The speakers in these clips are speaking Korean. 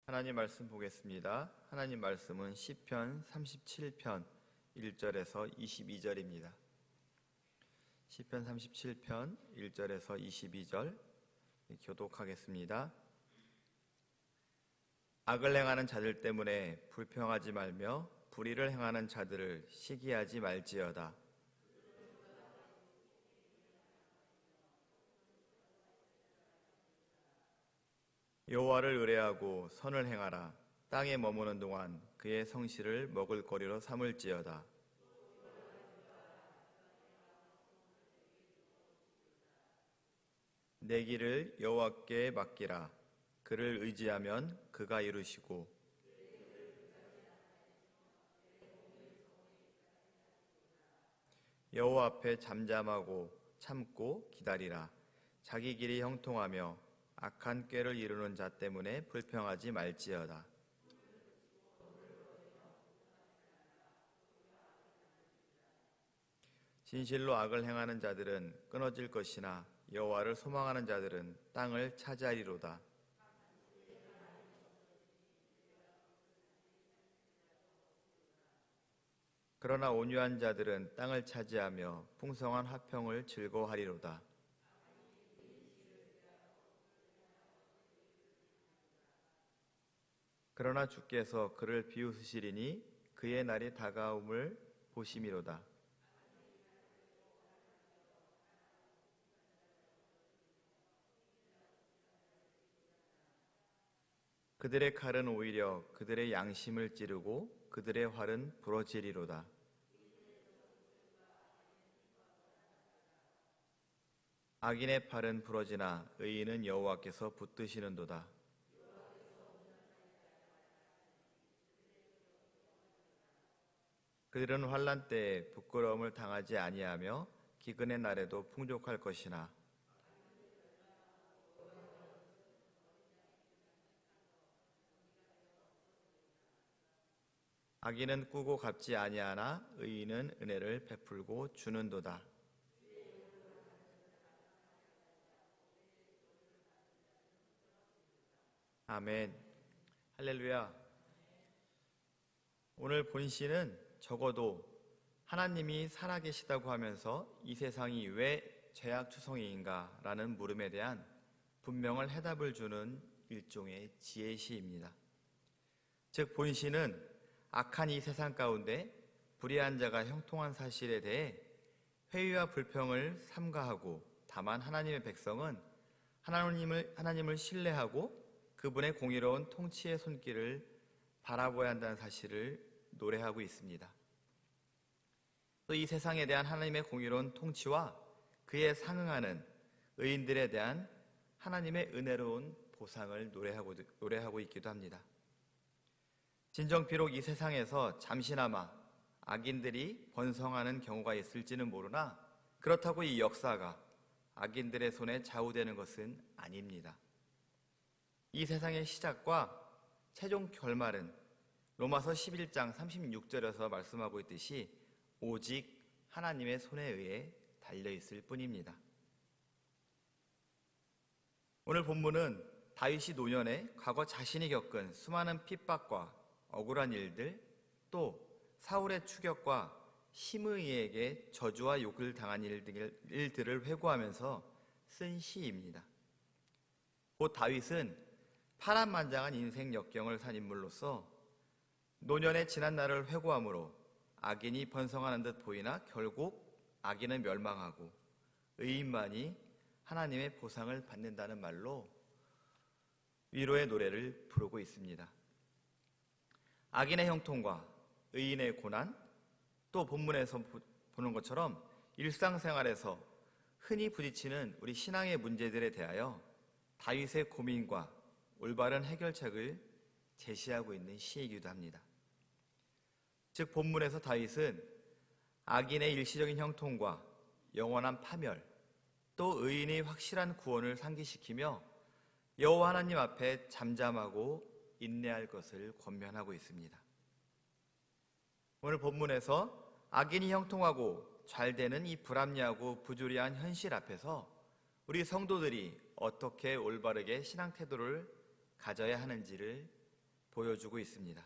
하나님 말씀 보겠습니다. 하나님 말씀은 시편 37편 1절에서 22절입니다. 시편 37편 1절에서 22절 교독하겠습니다. 악을 행하는 자들 때문에 불평하지 말며 불의를 행하는 자들을 시기하지 말지어다. 여호와를 의뢰하고 선을 행하라. 땅에 머무는 동안 그의 성실을 먹을거리로 삼을지어다. 내 길을 여호와께 맡기라. 그를 의지하면 그가 이루시고 여호와 앞에 잠잠하고 참고 기다리라. 자기 길이 형통하며 악한 꾀를 이루는 자 때문에 불평하지 말지어다. 진실로 악을 행하는 자들은 끊어질 것이나 여호와를 소망하는 자들은 땅을 차지하리로다. 그러나 온유한 자들은 땅을 차지하며 풍성한 화평을 즐거워하리로다. 그러나 주께서 그를 비웃으시리니 그의 날이 다가옴을 보심이로다. 그들의 칼은 오히려 그들의 양심을 찌르고 그들의 활은 부러지리로다. 악인의 팔은 부러지나 의인은 여호와께서 붙드시는도다. 그들은 환난 때에 부끄러움을 당하지 아니하며 기근의 날에도 풍족할 것이나 악인은 꾸고 갚지 아니하나 의인은 은혜를 베풀고 주는도다. 아멘. 할렐루야. 오늘 본시는 적어도 하나님이 살아계시다고 하면서 이 세상이 왜 죄악투성이인가 라는 물음에 대한 분명한 해답을 주는 일종의 지혜시입니다. 즉 본시는 악한 이 세상 가운데 불의한 자가 형통한 사실에 대해 회의와 불평을 삼가하고 다만 하나님의 백성은 하나님을 신뢰하고 그분의 공의로운 통치의 손길을 바라봐야 한다는 사실을 노래하고 있습니다. 또 이 세상에 대한 하나님의 공의로운 통치와 그에 상응하는 의인들에 대한 하나님의 은혜로운 보상을 노래하고 있기도 합니다. 진정 비록 이 세상에서 잠시나마 악인들이 번성하는 경우가 있을지는 모르나 그렇다고 이 역사가 악인들의 손에 좌우되는 것은 아닙니다. 이 세상의 시작과 최종 결말은 로마서 11장 36절에서 말씀하고 있듯이 오직 하나님의 손에 의해 달려있을 뿐입니다. 오늘 본문은 다윗이 노년에 과거 자신이 겪은 수많은 핍박과 억울한 일들, 또 사울의 추격과 심의에게 저주와 욕을 당한 일들을 회고하면서 쓴 시입니다. 곧 다윗은 파란만장한 인생 역경을 산 인물로서 노년의 지난 날을 회고함으로 악인이 번성하는 듯 보이나 결국 악인은 멸망하고 의인만이 하나님의 보상을 받는다는 말로 위로의 노래를 부르고 있습니다. 악인의 형통과 의인의 고난, 또 본문에서 보는 것처럼 일상생활에서 흔히 부딪히는 우리 신앙의 문제들에 대하여 다윗의 고민과 올바른 해결책을 제시하고 있는 시이기도 합니다. 즉 본문에서 다윗은 악인의 일시적인 형통과 영원한 파멸, 또 의인의 확실한 구원을 상기시키며 여호와 하나님 앞에 잠잠하고 인내할 것을 권면하고 있습니다. 오늘 본문에서 악인이 형통하고 잘되는 이 불합리하고 부조리한 현실 앞에서 우리 성도들이 어떻게 올바르게 신앙 태도를 가져야 하는지를 보여주고 있습니다.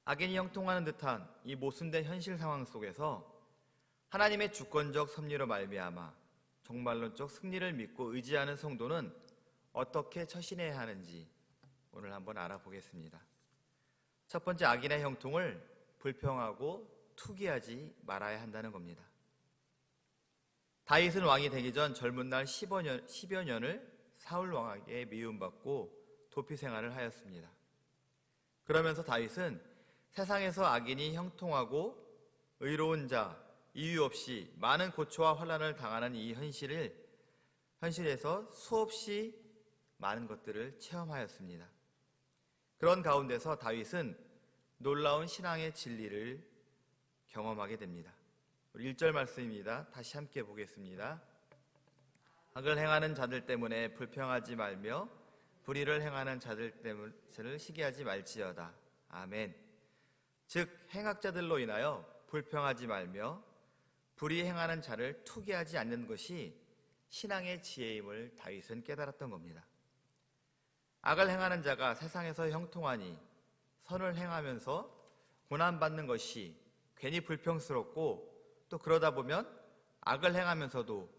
악인이 형통하는 듯한 이 모순된 현실 상황 속에서 하나님의 주권적 섭리로 말미암아 종말론적 승리를 믿고 의지하는 성도는 어떻게 처신해야 하는지 오늘 한번 알아보겠습니다. 첫 번째, 악인의 형통을 불평하고 투기하지 말아야 한다는 겁니다. 다윗은 왕이 되기 전 젊은 날 10여 년을 사울 왕에게 미움받고 도피 생활을 하였습니다. 그러면서 다윗은 세상에서 악인이 형통하고 의로운 자, 이유 없이 많은 고초와 환난을 당하는 이 현실에서 수없이 많은 것들을 체험하였습니다. 그런 가운데서 다윗은 놀라운 신앙의 진리를 경험하게 됩니다. 우리 1절 말씀입니다. 다시 함께 보겠습니다. 악을 행하는 자들 때문에 불평하지 말며 불의를 행하는 자들 때문에 시기하지 말지어다. 아멘. 즉 행악자들로 인하여 불평하지 말며 불의 행하는 자를 투기하지 않는 것이 신앙의 지혜임을 다윗은 깨달았던 겁니다. 악을 행하는 자가 세상에서 형통하니 선을 행하면서 고난받는 것이 괜히 불평스럽고, 또 그러다 보면 악을 행하면서도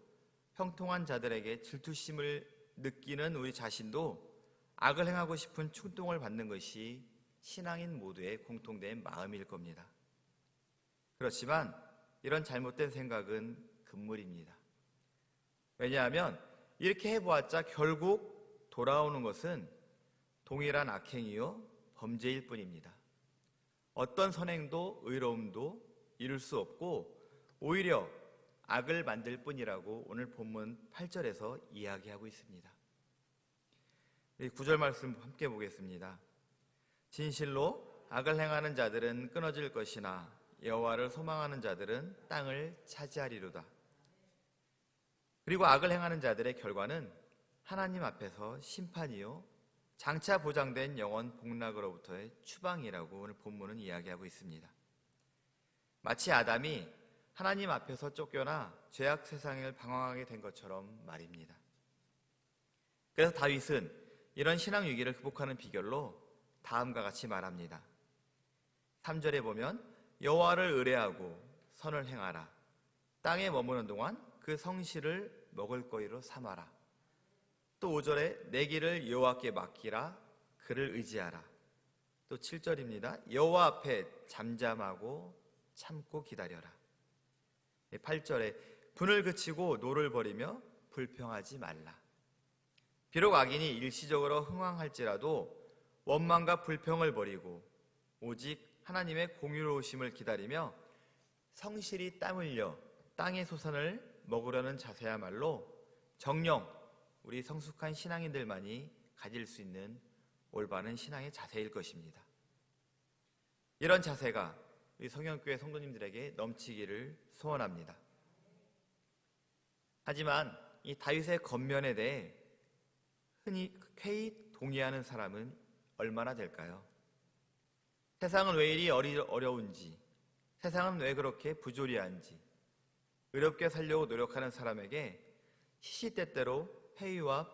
형통한 자들에게 질투심을 느끼는 우리 자신도 악을 행하고 싶은 충동을 받는 것이 신앙인 모두의 공통된 마음일 겁니다. 그렇지만 이런 잘못된 생각은 금물입니다. 왜냐하면 이렇게 해보았자 결국 돌아오는 것은 동일한 악행이요 범죄일 뿐입니다. 어떤 선행도 의로움도 이룰 수 없고 오히려 악을 만들 뿐이라고 오늘 본문 8절에서 이야기하고 있습니다. 9절 말씀 함께 보겠습니다. 진실로 악을 행하는 자들은 끊어질 것이나 여호와를 소망하는 자들은 땅을 차지하리로다. 그리고 악을 행하는 자들의 결과는 하나님 앞에서 심판이요 장차 보장된 영원 복락으로부터의 추방이라고 오늘 본문은 이야기하고 있습니다. 마치 아담이 하나님 앞에서 쫓겨나 죄악 세상을 방황하게 된 것처럼 말입니다. 그래서 다윗은 이런 신앙 위기를 극복하는 비결로 다음과 같이 말합니다. 3절에 보면 여호와를 의뢰하고 선을 행하라. 땅에 머무는 동안 그 성실을 먹을 거리로 삼아라. 또 5절에 내 길을 여호와께 맡기라. 그를 의지하라. 또 7절입니다. 여호와 앞에 잠잠하고 참고 기다려라. 8절에 분을 그치고 노를 버리며 불평하지 말라. 비록 악인이 일시적으로 흥황할지라도 원망과 불평을 버리고 오직 하나님의 공의로우심을 기다리며 성실히 땀 흘려 땅의 소산을 먹으려는 자세야말로 정녕 우리 성숙한 신앙인들만이 가질 수 있는 올바른 신앙의 자세일 것입니다. 이런 자세가 우리 성현교회 성도님들에게 넘치기를 소원합니다. 하지만 이 다윗의 겉면에 대해 흔히 동의하는 사람은 얼마나 될까요? 세상은 왜 이리 어려운지, 세상은 왜 그렇게 부조리한지, 의롭게 살려고 노력하는 사람에게 시시때때로 회의와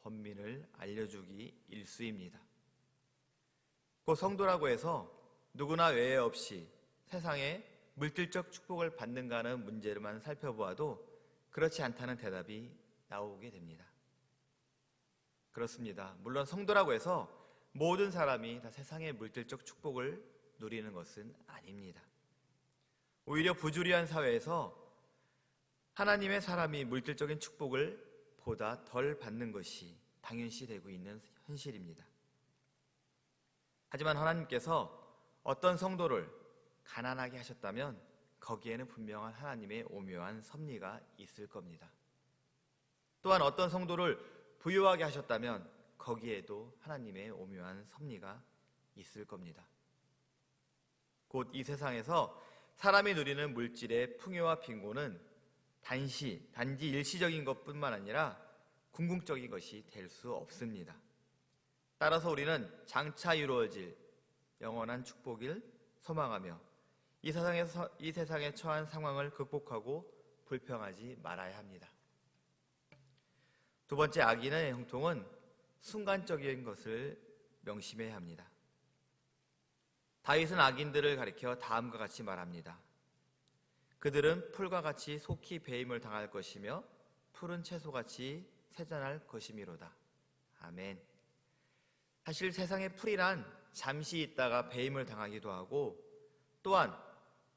번민을 알려주기 일쑤입니다. 곧 성도라고 해서 누구나 외에 없이 세상에 물질적 축복을 받는가 하는 문제로만 살펴보아도 그렇지 않다는 대답이 나오게 됩니다. 그렇습니다. 물론 성도라고 해서 모든 사람이 다 세상의 물질적 축복을 누리는 것은 아닙니다. 오히려 부조리한 사회에서 하나님의 사람이 물질적인 축복을 보다 덜 받는 것이 당연시되고 있는 현실입니다. 하지만 하나님께서 어떤 성도를 가난하게 하셨다면 거기에는 분명한 하나님의 오묘한 섭리가 있을 겁니다. 또한 어떤 성도를 부유하게 하셨다면 거기에도 하나님의 오묘한 섭리가 있을 겁니다. 곧 이 세상에서 사람이 누리는 물질의 풍요와 빈곤은 단지 일시적인 것뿐만 아니라 궁극적인 것이 될 수 없습니다. 따라서 우리는 장차 이루어질 영원한 축복을 소망하며 이 세상에 처한 상황을 극복하고 불평하지 말아야 합니다. 두 번째, 악인의 형통은 순간적인 것을 명심해야 합니다. 다윗은 악인들을 가리켜 다음과 같이 말합니다. 그들은 풀과 같이 속히 배임을 당할 것이며 푸른 채소같이 세잔할 것이미로다. 아멘. 사실 세상의 풀이란 잠시 있다가 배임을 당하기도 하고, 또한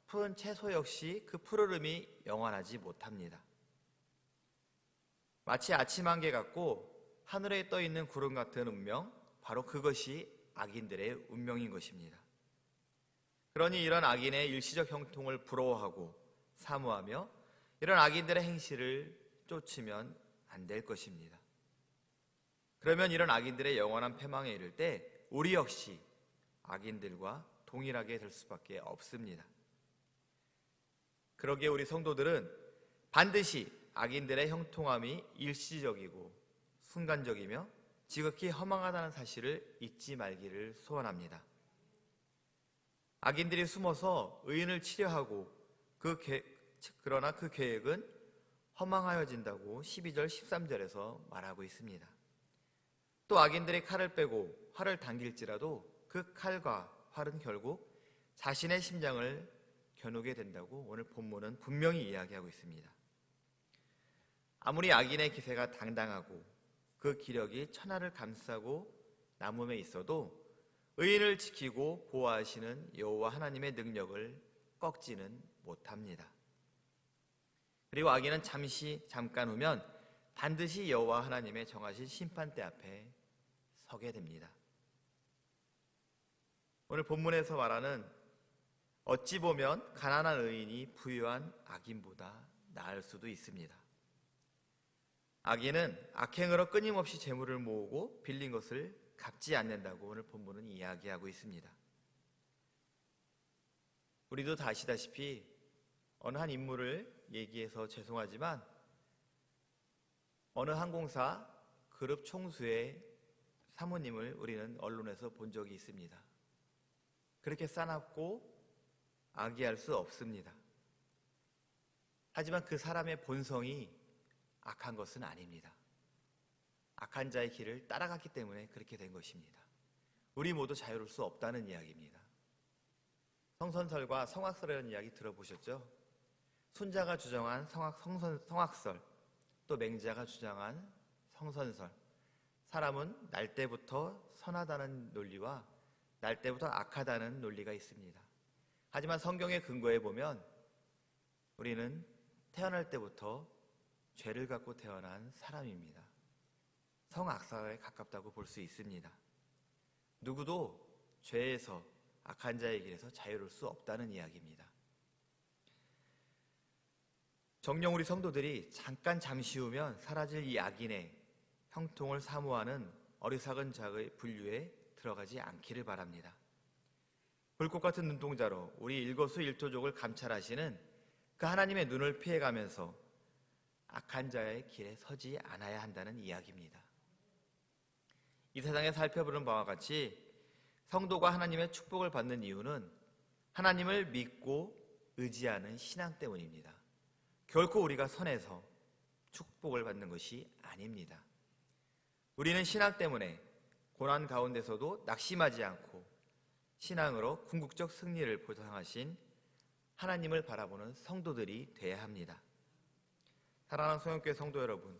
푸른 채소 역시 그 푸르름이 영원하지 못합니다. 마치 아침 안개 같고 하늘에 떠있는 구름 같은 운명, 바로 그것이 악인들의 운명인 것입니다. 그러니 이런 악인의 일시적 형통을 부러워하고 사모하며 이런 악인들의 행실을 쫓으면 안 될 것입니다. 그러면 이런 악인들의 영원한 패망에 이를 때 우리 역시 악인들과 동일하게 될 수밖에 없습니다. 그러기에 우리 성도들은 반드시 악인들의 형통함이 일시적이고 순간적이며 지극히 허망하다는 사실을 잊지 말기를 소원합니다. 악인들이 숨어서 의인을 치려하고 그러나 그 계획은 허망하여진다고 12절 13절에서 말하고 있습니다. 또 악인들이 칼을 빼고 활을 당길지라도 그 칼과 활은 결국 자신의 심장을 겨누게 된다고 오늘 본문은 분명히 이야기하고 있습니다. 아무리 악인의 기세가 당당하고 그 기력이 천하를 감싸고 남음에 있어도 의인을 지키고 보호하시는 여호와 하나님의 능력을 꺾지는 못합니다. 그리고 악인은 잠깐 후면 반드시 여호와 하나님의 정하신 심판대 앞에 서게 됩니다. 오늘 본문에서 말하는 어찌 보면 가난한 의인이 부유한 악인보다 나을 수도 있습니다. 악인은 악행으로 끊임없이 재물을 모으고 빌린 것을 갚지 않는다고 오늘 본문은 이야기하고 있습니다. 우리도 다 아시다시피 어느 한 인물을 얘기해서 죄송하지만 어느 항공사 그룹 총수의 사모님을 우리는 언론에서 본 적이 있습니다. 그렇게 싸납고 악의할 수 없습니다. 하지만 그 사람의 본성이 악한 것은 아닙니다. 악한 자의 길을 따라갔기 때문에 그렇게 된 것입니다. 우리 모두 자유로울 수 없다는 이야기입니다. 성선설과 성악설이라는 이야기 들어보셨죠? 순자가 주장한 성악설, 또 맹자가 주장한 성선설. 사람은 날 때부터 선하다는 논리와 날 때부터 악하다는 논리가 있습니다. 하지만 성경의 근거에 보면 우리는 태어날 때부터 죄를 갖고 태어난 사람입니다. 성악사에 가깝다고 볼 수 있습니다. 누구도 죄에서 악한 자의 길에서 자유로울 수 없다는 이야기입니다. 정녕 우리 성도들이 잠시 후면 사라질 이 악인의 형통을 사모하는 어리석은 자의 분류에 들어가지 않기를 바랍니다. 불꽃 같은 눈동자로 우리 일거수일투족을 감찰하시는 그 하나님의 눈을 피해가면서 악한 자의 길에 서지 않아야 한다는 이야기입니다. 이 세상에 살펴보는 바와 같이 성도가 하나님의 축복을 받는 이유는 하나님을 믿고 의지하는 신앙 때문입니다. 결코 우리가 선해서 축복을 받는 것이 아닙니다. 우리는 신앙 때문에 고난 가운데서도 낙심하지 않고 신앙으로 궁극적 승리를 보장하신 하나님을 바라보는 성도들이 되어야 합니다. 사랑하는 소영교회 성도 여러분,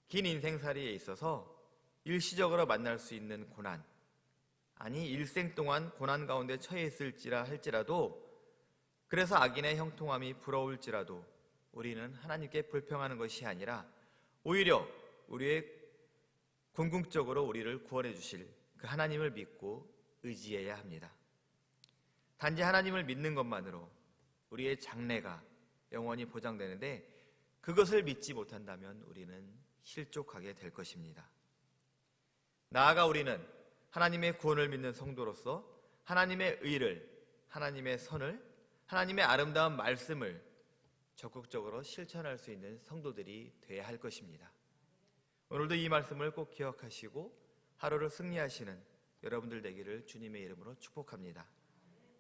긴 인생살이에 있어서 일시적으로 만날 수 있는 고난, 아니 일생 동안 고난 가운데 처해 있을지라 할지라도, 그래서 악인의 형통함이 부러울지라도 우리는 하나님께 불평하는 것이 아니라 오히려 우리의 궁극적으로 우리를 구원해 주실 그 하나님을 믿고 의지해야 합니다. 단지 하나님을 믿는 것만으로 우리의 장래가 영원히 보장되는데, 그것을 믿지 못한다면 우리는 실족하게 될 것입니다. 나아가 우리는 하나님의 구원을 믿는 성도로서 하나님의 의를, 하나님의 선을, 하나님의 아름다운 말씀을 적극적으로 실천할 수 있는 성도들이 되어야 할 것입니다. 오늘도 이 말씀을 꼭 기억하시고 하루를 승리하시는 여러분들 되기를 주님의 이름으로 축복합니다.